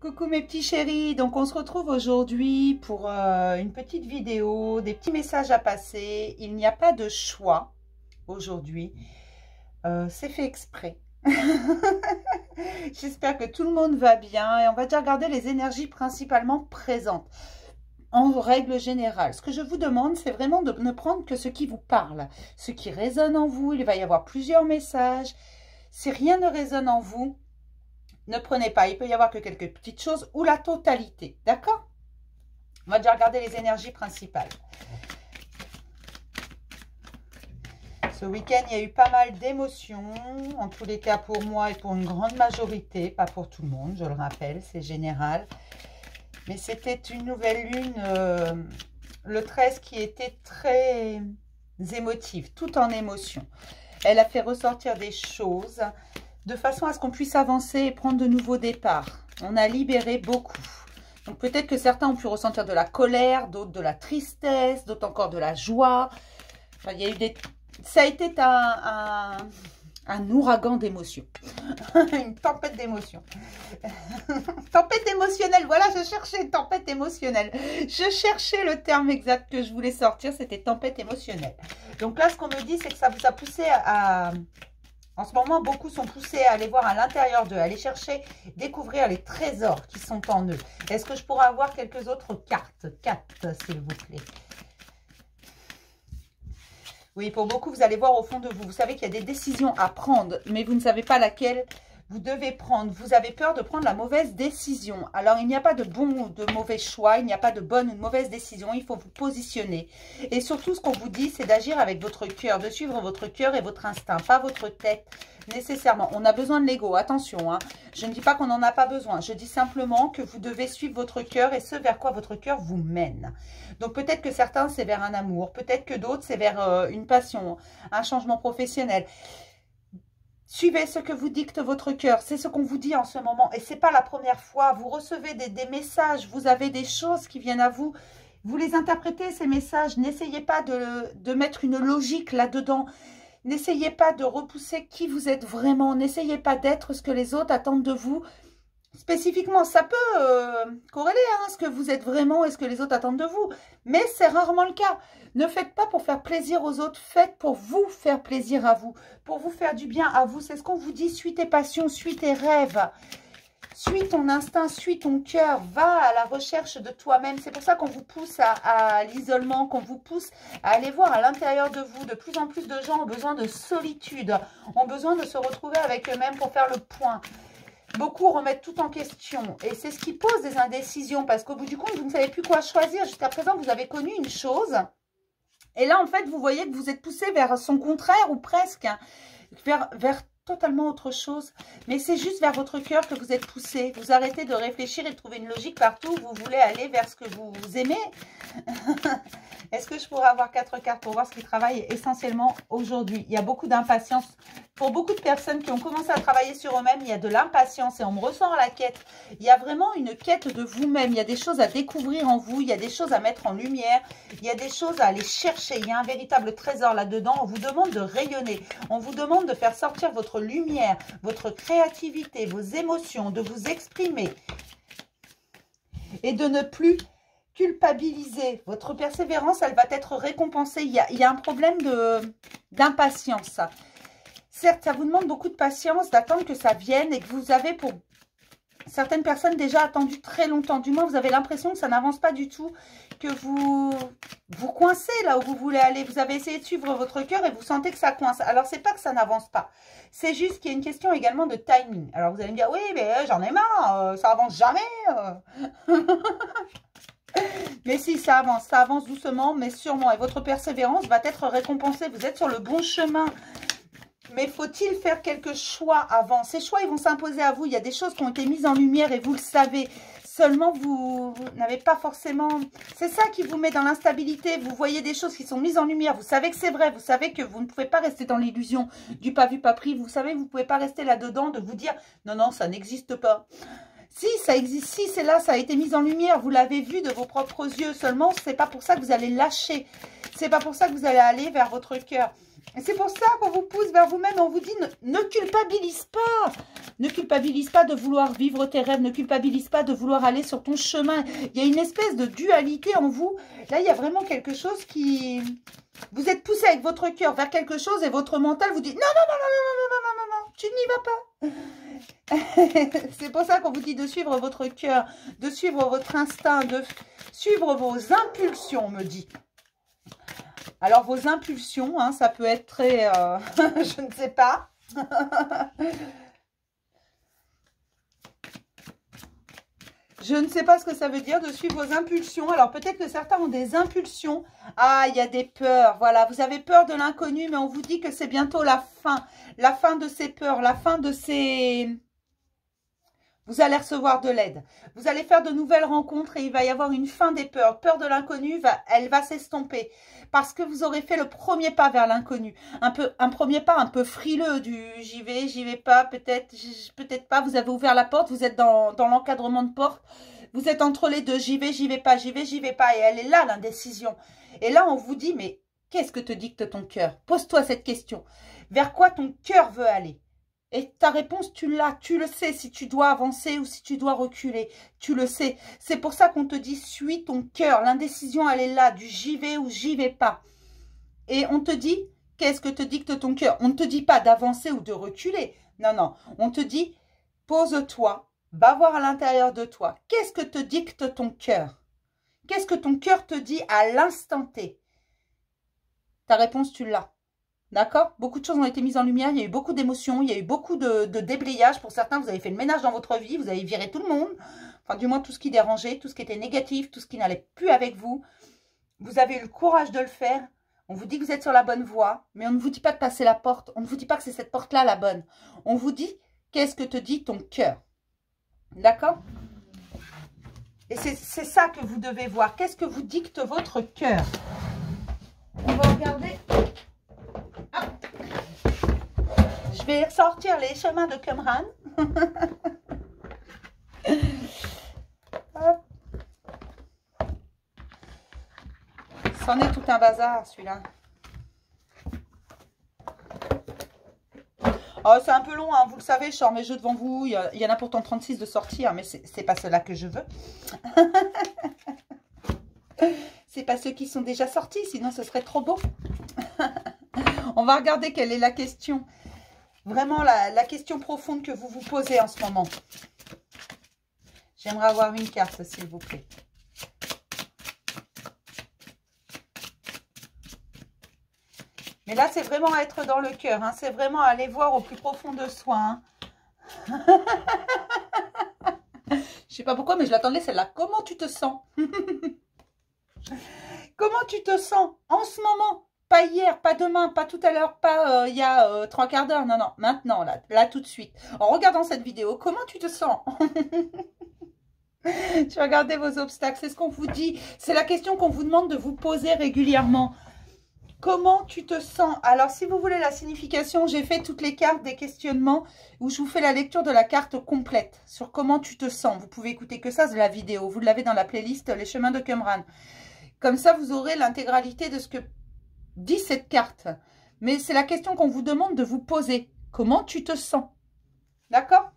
Coucou mes petits chéris, donc on se retrouve aujourd'hui pour une petite vidéo, des petits messages à passer. Il n'y a pas de choix aujourd'hui, c'est fait exprès. J'espère que tout le monde va bien et on va déjà regarder les énergies principalement présentes. En règle générale, ce que je vous demande, c'est vraiment de ne prendre que ce qui vous parle, ce qui résonne en vous. Il va y avoir plusieurs messages. Si rien ne résonne en vous, ne prenez pas, il peut y avoir que quelques petites choses ou la totalité, d'accord? On va déjà regarder les énergies principales. Ce week-end, il y a eu pas mal d'émotions, en tous les cas pour moi et pour une grande majorité, pas pour tout le monde, je le rappelle, c'est général. Mais c'était une nouvelle lune, le 13, qui était très émotive, tout en émotion. Elle a fait ressortir des choses de façon à ce qu'on puisse avancer et prendre de nouveaux départs. On a libéré beaucoup. Donc peut-être que certains ont pu ressentir de la colère, d'autres de la tristesse, d'autres encore de la joie. Enfin, il y a eu des... Ça a été un ouragan d'émotions. Une tempête d'émotions. Tempête émotionnelle, voilà, je cherchais une tempête émotionnelle. Je cherchais le terme exact que je voulais sortir, c'était tempête émotionnelle. Donc là, ce qu'on me dit, c'est que ça vous a poussé à... En ce moment, beaucoup sont poussés à aller voir à l'intérieur d'eux, à aller chercher, découvrir les trésors qui sont en eux. Est-ce que je pourrais avoir quelques autres cartes? 4, s'il vous plaît. Oui, pour beaucoup, vous allez voir au fond de vous. Vous savez qu'il y a des décisions à prendre, mais vous ne savez pas laquelle vous devez prendre. Vous avez peur de prendre la mauvaise décision. Alors, il n'y a pas de bon ou de mauvais choix. Il n'y a pas de bonne ou de mauvaise décision. Il faut vous positionner. Et surtout, ce qu'on vous dit, c'est d'agir avec votre cœur, de suivre votre cœur et votre instinct, pas votre tête nécessairement. On a besoin de l'ego, attention. Hein. Je ne dis pas qu'on n'en a pas besoin. Je dis simplement que vous devez suivre votre cœur et ce vers quoi votre cœur vous mène. Donc, peut-être que certains, c'est vers un amour. Peut-être que d'autres, c'est vers une passion, un changement professionnel. Suivez ce que vous dicte votre cœur. C'est ce qu'on vous dit en ce moment. Et ce n'est pas la première fois. Vous recevez des messages. Vous avez des choses qui viennent à vous. Vous les interprétez, ces messages. N'essayez pas de mettre une logique là-dedans. N'essayez pas de repousser qui vous êtes vraiment. N'essayez pas d'être ce que les autres attendent de vous. Spécifiquement, ça peut corréler ce que vous êtes vraiment et ce que les autres attendent de vous. Mais c'est rarement le cas. Ne faites pas pour faire plaisir aux autres. Faites pour vous faire plaisir à vous. Pour vous faire du bien à vous. C'est ce qu'on vous dit. Suis tes passions, suis tes rêves. Suis ton instinct, suis ton cœur. Va à la recherche de toi-même. C'est pour ça qu'on vous pousse à l'isolement, qu'on vous pousse à aller voir à l'intérieur de vous. De plus en plus de gens ont besoin de solitude. Ont besoin de se retrouver avec eux-mêmes pour faire le point. Beaucoup remettent tout en question et c'est ce qui pose des indécisions parce qu'au bout du compte, vous ne savez plus quoi choisir. Jusqu'à présent, vous avez connu une chose et là, en fait, vous voyez que vous êtes poussé vers son contraire ou presque, vers totalement autre chose. Mais c'est juste vers votre cœur que vous êtes poussé. Vous arrêtez de réfléchir et de trouver une logique partout. Vous voulez aller vers ce que vous aimez. Est-ce que je pourrais avoir 4 cartes pour voir ce qui travaille essentiellement aujourd'hui? Il y a beaucoup d'impatience. Pour beaucoup de personnes qui ont commencé à travailler sur eux-mêmes, il y a de l'impatience et on me ressent la quête. Il y a vraiment une quête de vous-même. Il y a des choses à découvrir en vous. Il y a des choses à mettre en lumière. Il y a des choses à aller chercher. Il y a un véritable trésor là-dedans. On vous demande de rayonner. On vous demande de faire sortir votre lumière, votre créativité, vos émotions, de vous exprimer et de ne plus culpabiliser. Votre persévérance, elle va être récompensée. Il y a un problème d'impatience. Certes, ça vous demande beaucoup de patience, d'attendre que ça vienne et que vous avez pour certaines personnes déjà attendu très longtemps. Du moins, vous avez l'impression que ça n'avance pas du tout, que vous coincez là où vous voulez aller. Vous avez essayé de suivre votre cœur et vous sentez que ça coince. Alors, c'est pas que ça n'avance pas. C'est juste qu'il y a une question également de timing. Alors, vous allez me dire, oui, mais j'en ai marre, ça avance jamais. Mais si, ça avance doucement, mais sûrement. Et votre persévérance va être récompensée. Vous êtes sur le bon chemin. Mais faut-il faire quelques choix avant? Ces choix, ils vont s'imposer à vous. Il y a des choses qui ont été mises en lumière et vous le savez. Seulement, vous n'avez pas forcément... C'est ça qui vous met dans l'instabilité. Vous voyez des choses qui sont mises en lumière. Vous savez que c'est vrai. Vous savez que vous ne pouvez pas rester dans l'illusion du pas vu, pas pris. Vous savez que vous ne pouvez pas rester là-dedans de vous dire « Non, non, ça n'existe pas ». Si, ça existe, si, c'est là, ça a été mis en lumière. Vous l'avez vu de vos propres yeux. Seulement, c'est pas pour ça que vous allez lâcher. C'est pas pour ça que vous allez aller vers votre cœur. Et c'est pour ça qu'on vous pousse vers vous-même. On vous dit, ne culpabilise pas. Ne culpabilise pas de vouloir vivre tes rêves. Ne culpabilise pas de vouloir aller sur ton chemin. Il y a une espèce de dualité en vous. Là, il y a vraiment quelque chose qui... Vous êtes poussé avec votre cœur vers quelque chose et votre mental vous dit, non, non, non, non, non, non, non, non, non, tu n'y vas pas. C'est pour ça qu'on vous dit de suivre votre cœur, de suivre votre instinct, de suivre vos impulsions, on me dit. Alors, vos impulsions, hein, ça peut être très... je ne sais pas. Je ne sais pas ce que ça veut dire de suivre vos impulsions. Alors, peut-être que certains ont des impulsions. Ah, il y a des peurs. Voilà, vous avez peur de l'inconnu, mais on vous dit que c'est bientôt la fin. La fin de ces peurs, la fin de ces... Vous allez recevoir de l'aide. Vous allez faire de nouvelles rencontres et il va y avoir une fin des peurs. Peur de l'inconnu, elle va s'estomper. Parce que vous aurez fait le premier pas vers l'inconnu. Un premier pas un peu frileux du j'y vais pas, peut-être pas. Vous avez ouvert la porte, vous êtes dans l'encadrement de porte. Vous êtes entre les deux, j'y vais pas, j'y vais pas. Et elle est là, l'indécision. Et là, on vous dit, mais qu'est-ce que te dicte ton cœur? Pose-toi cette question. Vers quoi ton cœur veut aller? Et ta réponse, tu l'as, tu le sais, si tu dois avancer ou si tu dois reculer, tu le sais. C'est pour ça qu'on te dit, suis ton cœur. L'indécision, elle est là, du j'y vais ou j'y vais pas. Et on te dit, qu'est-ce que te dicte ton cœur? On ne te dit pas d'avancer ou de reculer. Non, non. On te dit, pose-toi, va voir à l'intérieur de toi. Qu'est-ce que te dicte ton cœur? Qu'est-ce que ton cœur te dit à l'instant T? Ta réponse, tu l'as. D'accord? Beaucoup de choses ont été mises en lumière, il y a eu beaucoup d'émotions, il y a eu beaucoup de déblayage. Pour certains, vous avez fait le ménage dans votre vie, vous avez viré tout le monde. Enfin, du moins, tout ce qui dérangeait, tout ce qui était négatif, tout ce qui n'allait plus avec vous. Vous avez eu le courage de le faire. On vous dit que vous êtes sur la bonne voie, mais on ne vous dit pas de passer la porte. On ne vous dit pas que c'est cette porte-là la bonne. On vous dit, qu'est-ce que te dit ton cœur? D'accord? Et c'est ça que vous devez voir. Qu'est-ce que vous dicte votre cœur? On va regarder... Je vais sortir les chemins de Qumran. C'en est tout un bazar, celui-là. Oh, c'est un peu long, hein, vous le savez, je sors mes jeux devant vous. Il y en a pourtant 36 de sortir, mais c'est pas ceux-là que je veux. C'est pas ceux qui sont déjà sortis, sinon ce serait trop beau. On va regarder quelle est la question. Vraiment la question profonde que vous vous posez en ce moment. J'aimerais avoir une carte, s'il vous plaît. Mais là, c'est vraiment à être dans le cœur. Hein. C'est vraiment à aller voir au plus profond de soi. Hein. Je sais pas pourquoi, mais je l'attendais celle-là. Comment tu te sens? Comment tu te sens en ce moment? Pas hier, pas demain, pas tout à l'heure, pas il y a 3 quarts d'heure. Non, non, maintenant, là, tout de suite. En regardant cette vidéo, comment tu te sens? Tu regardez vos obstacles, c'est ce qu'on vous dit. C'est la question qu'on vous demande de vous poser régulièrement. Comment tu te sens? Alors, si vous voulez la signification, j'ai fait toutes les cartes des questionnements où je vous fais la lecture de la carte complète sur comment tu te sens. Vous pouvez écouter que ça, c'est la vidéo. Vous l'avez dans la playlist Les Chemins de Qumran. Comme ça, vous aurez l'intégralité de ce que dit cette carte. Mais c'est la question qu'on vous demande de vous poser. Comment tu te sens? D'accord?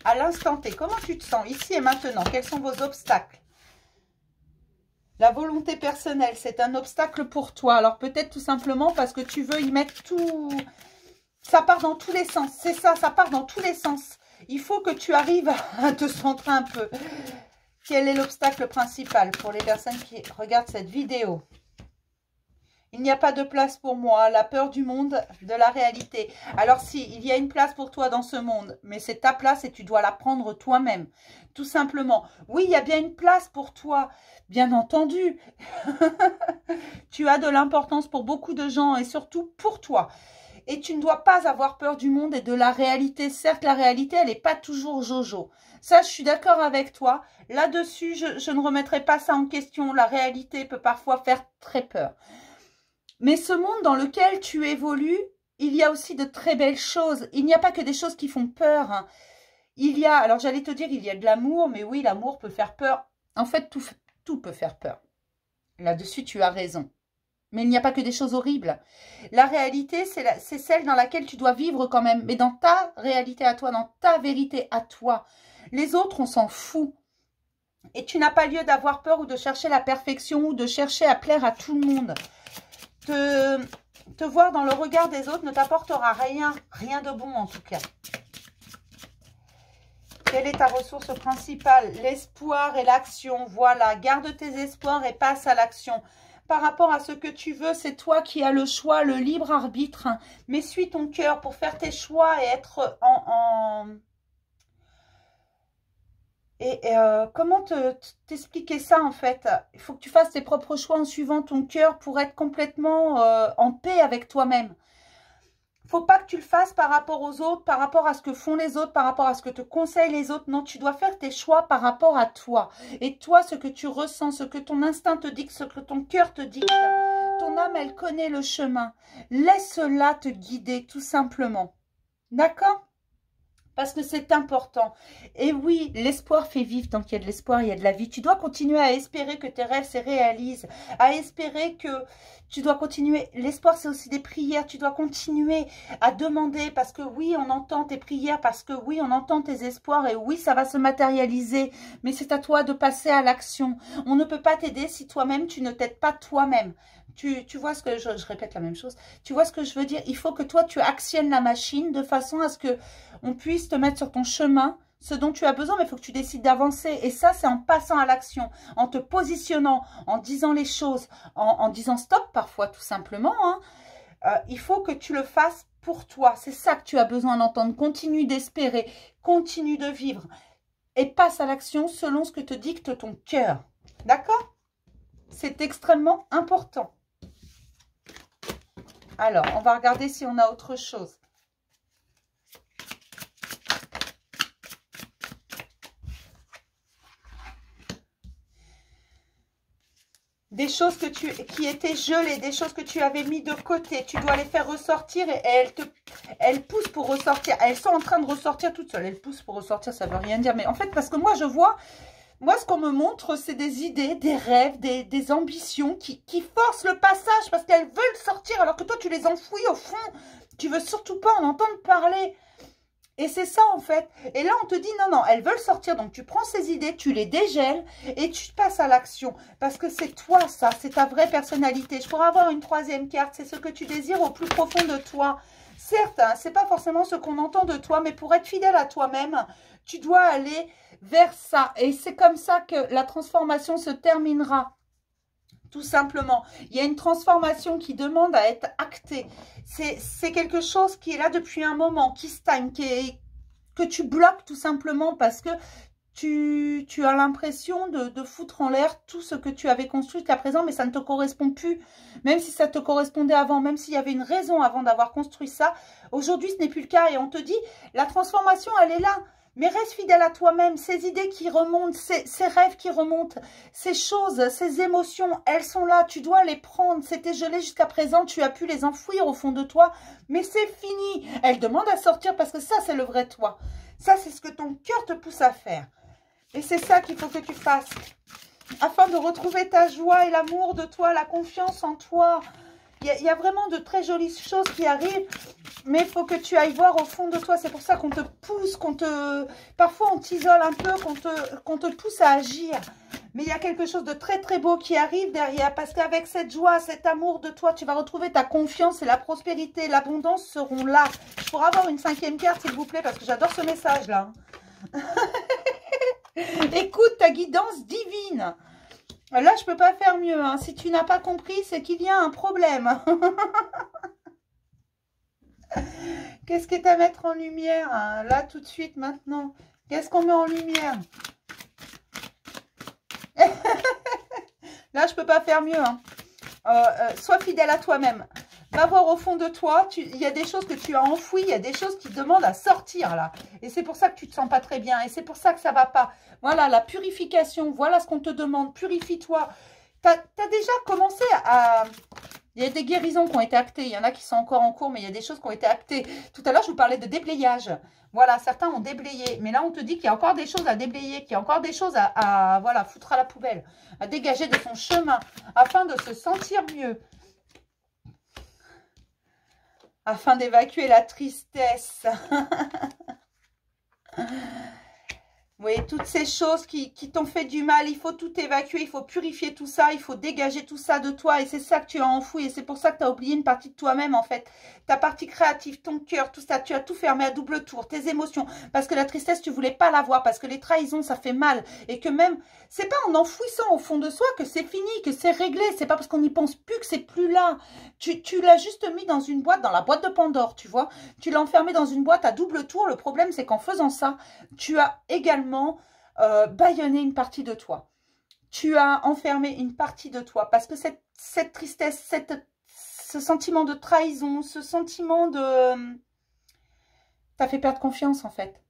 À l'instant T, comment tu te sens ici et maintenant? Quels sont vos obstacles? La volonté personnelle, c'est un obstacle pour toi. Alors peut-être tout simplement parce que tu veux y mettre tout... Ça part dans tous les sens. C'est ça, ça part dans tous les sens. Il faut que tu arrives à te centrer un peu. Quel est l'obstacle principal pour les personnes qui regardent cette vidéo? Il n'y a pas de place pour moi, la peur du monde, de la réalité. Alors si, il y a une place pour toi dans ce monde, mais c'est ta place et tu dois la prendre toi-même, tout simplement. Oui, il y a bien une place pour toi, bien entendu. Tu as de l'importance pour beaucoup de gens et surtout pour toi. Et tu ne dois pas avoir peur du monde et de la réalité. Certes, la réalité, elle n'est pas toujours jojo. Ça, je suis d'accord avec toi. Là-dessus, je ne remettrai pas ça en question. La réalité peut parfois faire très peur. Mais ce monde dans lequel tu évolues, il y a aussi de très belles choses. Il n'y a pas que des choses qui font peur. Hein. Il y a, alors j'allais te dire, il y a de l'amour, mais oui, l'amour peut faire peur. En fait, tout peut faire peur. Là-dessus, tu as raison. Mais il n'y a pas que des choses horribles. La réalité, c'est celle dans laquelle tu dois vivre quand même. Mais dans ta réalité à toi, dans ta vérité à toi. Les autres, on s'en fout. Et tu n'as pas lieu d'avoir peur ou de chercher la perfection ou de chercher à plaire à tout le monde. Te voir dans le regard des autres ne t'apportera rien. Rien de bon en tout cas. Quelle est ta ressource principale? L'espoir et l'action. Voilà, garde tes espoirs et passe à l'action. Par rapport à ce que tu veux, c'est toi qui as le choix, le libre arbitre. Mais suis ton cœur pour faire tes choix et être comment t'expliquer ça en fait? Il faut que tu fasses tes propres choix en suivant ton cœur pour être complètement en paix avec toi-même. Faut pas que tu le fasses par rapport aux autres, par rapport à ce que font les autres, par rapport à ce que te conseillent les autres. Non, tu dois faire tes choix par rapport à toi. Et toi, ce que tu ressens, ce que ton instinct te dit, ce que ton cœur te dit, ton âme, elle connaît le chemin. Laisse-la te guider, tout simplement. D'accord ? Parce que c'est important. Et oui, l'espoir fait vivre. Tant qu'il y a de l'espoir, il y a de la vie. Tu dois continuer à espérer que tes rêves se réalisent. À espérer que tu dois continuer. L'espoir, c'est aussi des prières. Tu dois continuer à demander. Parce que oui, on entend tes prières. Parce que oui, on entend tes espoirs. Et oui, ça va se matérialiser. Mais c'est à toi de passer à l'action. On ne peut pas t'aider si toi-même, tu ne t'aides pas toi-même. Tu vois ce que je répète la même chose. Tu vois ce que je veux dire? Il faut que toi, tu actionnes la machine de façon à ce que on puisse te mettre sur ton chemin ce dont tu as besoin, mais il faut que tu décides d'avancer. Et ça, c'est en passant à l'action, en te positionnant, en disant les choses, en disant stop parfois, tout simplement. Il faut que tu le fasses pour toi. C'est ça que tu as besoin d'entendre. Continue d'espérer, continue de vivre et passe à l'action selon ce que te dicte ton cœur. D'accord? C'est extrêmement important. Alors, on va regarder si on a autre chose. Des choses qui étaient gelées, des choses que tu avais mis de côté. Tu dois les faire ressortir et elles poussent pour ressortir. Elles sont en train de ressortir toutes seules. Elles poussent pour ressortir, ça ne veut rien dire. Mais en fait, parce que moi, je vois... Moi, ce qu'on me montre, c'est des idées, des rêves, des ambitions qui forcent le passage parce qu'elles veulent sortir alors que toi, tu les enfouis au fond. Tu veux surtout pas en entendre parler. Et c'est ça, en fait. Et là, on te dit, non, non, elles veulent sortir. Donc, tu prends ces idées, tu les dégèles et tu passes à l'action. Parce que c'est toi, ça. C'est ta vraie personnalité. Je pourrais avoir une troisième carte. C'est ce que tu désires au plus profond de toi. Certes, hein, c'est pas forcément ce qu'on entend de toi, mais pour être fidèle à toi-même, tu dois aller vers ça. Et c'est comme ça que la transformation se terminera. Tout simplement. Il y a une transformation qui demande à être actée. C'est quelque chose qui est là depuis un moment, qui stagne, que tu bloques tout simplement parce que tu as l'impression de foutre en l'air tout ce que tu avais construit jusqu'à présent, mais ça ne te correspond plus. Même si ça te correspondait avant, même s'il y avait une raison avant d'avoir construit ça, aujourd'hui, ce n'est plus le cas. Et on te dit, la transformation, elle est là. Mais reste fidèle à toi-même, ces idées qui remontent, ces rêves qui remontent, ces choses, ces émotions, elles sont là, tu dois les prendre. C'était gelé jusqu'à présent, tu as pu les enfouir au fond de toi, mais c'est fini. Elles demandent à sortir parce que ça, c'est le vrai toi. Ça, c'est ce que ton cœur te pousse à faire. Et c'est ça qu'il faut que tu fasses, afin de retrouver ta joie et l'amour de toi, la confiance en toi. Il y a vraiment de très jolies choses qui arrivent, mais il faut que tu ailles voir au fond de toi. C'est pour ça qu'on te pousse, parfois on t'isole un peu, qu'on te pousse à agir. Mais il y a quelque chose de très très beau qui arrive derrière, parce qu'avec cette joie, cet amour de toi, tu vas retrouver ta confiance et la prospérité, l'abondance seront là. Je pourrais avoir une cinquième carte, s'il vous plaît, parce que j'adore ce message-là. Écoute ta guidance divine. Là, je ne peux pas faire mieux. Hein. Si tu n'as pas compris, c'est qu'il y a un problème. Qu'est-ce qui est à mettre en lumière, hein, là, tout de suite, maintenant? Qu'est-ce qu'on met en lumière? Là, je ne peux pas faire mieux. Hein. Sois fidèle à toi-même. Va voir au fond de toi. Il y a des choses que tu as enfouies. Il y a des choses qui demandent à sortir, là. Et c'est pour ça que tu ne te sens pas très bien. Et c'est pour ça que ça ne va pas. Voilà, la purification. Voilà ce qu'on te demande. Purifie-toi. Tu as déjà commencé à... Il y a des guérisons qui ont été actées. Il y en a qui sont encore en cours, mais il y a des choses qui ont été actées. Tout à l'heure, je vous parlais de déblayage. Voilà, certains ont déblayé. Mais là, on te dit qu'il y a encore des choses à déblayer, qu'il y a encore des choses à voilà, foutre à la poubelle, à dégager de son chemin, afin de se sentir mieux. afin d'évacuer la tristesse. Oui, toutes ces choses qui t'ont fait du mal, il faut tout évacuer, il faut purifier tout ça, il faut dégager tout ça de toi. Et c'est ça que tu as enfoui et c'est pour ça que tu as oublié une partie de toi-même en fait. Ta partie créative, ton cœur, tout ça, tu as tout fermé à double tour, tes émotions. Parce que la tristesse, tu voulais pas l'avoir, parce que les trahisons, ça fait mal. Et que même, c'est pas en enfouissant au fond de soi que c'est fini, que c'est réglé. C'est pas parce qu'on n'y pense plus que c'est plus là. Tu l'as juste mis dans une boîte, dans la boîte de Pandore, tu vois. Tu l'as enfermé dans une boîte à double tour. Le problème, c'est qu'en faisant ça, tu as également bâillonné une partie de toi. Tu as enfermé une partie de toi. Parce que cette tristesse, ce sentiment de trahison, ce sentiment de... T'as fait perdre confiance, en fait.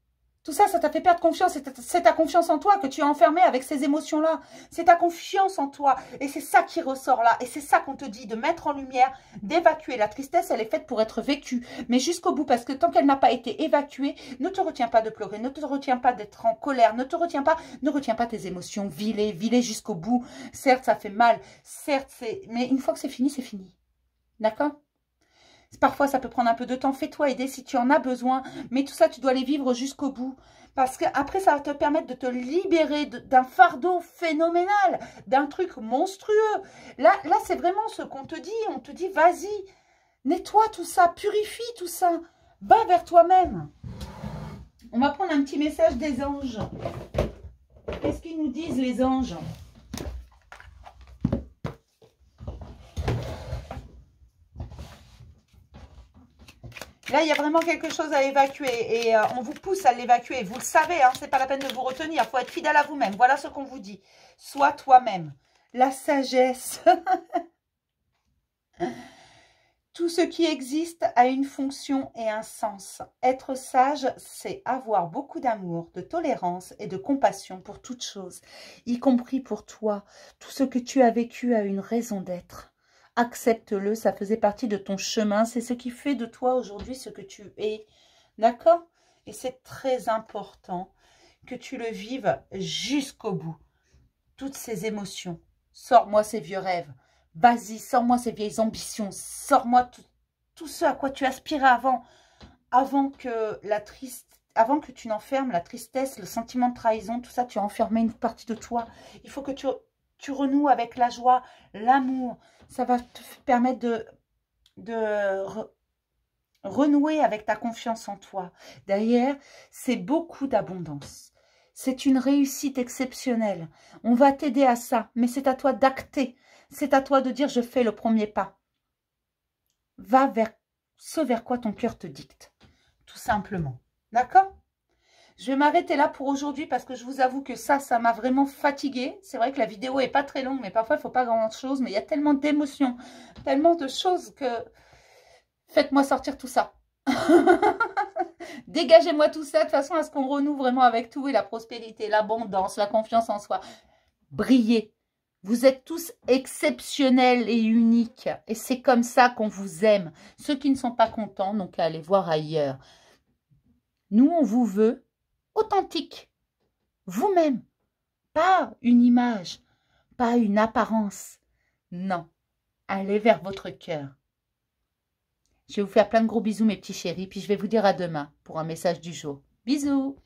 Tout ça, ça t'a fait perdre confiance. C'est ta confiance en toi que tu as enfermé avec ces émotions-là. C'est ta confiance en toi. Et c'est ça qui ressort là. Et c'est ça qu'on te dit, de mettre en lumière, d'évacuer. La tristesse, elle est faite pour être vécue. Mais jusqu'au bout, parce que tant qu'elle n'a pas été évacuée, ne te retiens pas de pleurer, ne te retiens pas d'être en colère, ne retiens pas tes émotions, vis-les jusqu'au bout. Certes, ça fait mal. Certes, mais une fois que c'est fini, c'est fini. D'accord ? Parfois, ça peut prendre un peu de temps. Fais-toi aider si tu en as besoin. Mais tout ça, tu dois les vivre jusqu'au bout. Parce qu'après, ça va te permettre de te libérer d'un fardeau phénoménal, d'un truc monstrueux. Là c'est vraiment ce qu'on te dit. On te dit, vas-y, nettoie tout ça, purifie tout ça. Va vers toi-même. On va prendre un petit message des anges. Qu'est-ce qu'ils nous disent, les anges ? Là, il y a vraiment quelque chose à évacuer et on vous pousse à l'évacuer. Vous le savez, hein, c'est pas la peine de vous retenir. Il faut être fidèle à vous-même. Voilà ce qu'on vous dit. Sois toi-même. La sagesse. Tout ce qui existe a une fonction et un sens. Être sage, c'est avoir beaucoup d'amour, de tolérance et de compassion pour toute chose, y compris pour toi. Tout ce que tu as vécu a une raison d'être. Accepte-le, ça faisait partie de ton chemin. C'est ce qui fait de toi aujourd'hui ce que tu es. D'accord? Et c'est très important que tu le vives jusqu'au bout. Toutes ces émotions. Sors-moi ces vieux rêves. Vas-y, sors-moi ces vieilles ambitions. Sors-moi tout ce à quoi tu aspirais avant que tu n'enfermes la tristesse, le sentiment de trahison, tout ça, tu as enfermé une partie de toi. Il faut que tu renoues avec la joie, l'amour. Ça va te permettre de renouer avec ta confiance en toi. Derrière, c'est beaucoup d'abondance. C'est une réussite exceptionnelle. On va t'aider à ça, mais c'est à toi d'acter. C'est à toi de dire, je fais le premier pas. Va vers ce vers quoi ton cœur te dicte. Tout simplement. D'accord ? Je vais m'arrêter là pour aujourd'hui parce que je vous avoue que ça m'a vraiment fatiguée. C'est vrai que la vidéo n'est pas très longue, mais parfois il ne faut pas grand-chose. Mais il y a tellement d'émotions, tellement de choses que... Faites-moi sortir tout ça. Dégagez-moi tout ça de façon à ce qu'on renoue vraiment avec tout et la prospérité, l'abondance, la confiance en soi. Brillez. Vous êtes tous exceptionnels et uniques. Et c'est comme ça qu'on vous aime. Ceux qui ne sont pas contents n'ont qu'à aller voir ailleurs. Nous, on vous veut authentique. Vous-même. Pas une image. Pas une apparence. Non. Allez vers votre cœur. Je vais vous faire plein de gros bisous, mes petits chéris. Puis je vais vous dire à demain pour un message du jour. Bisous!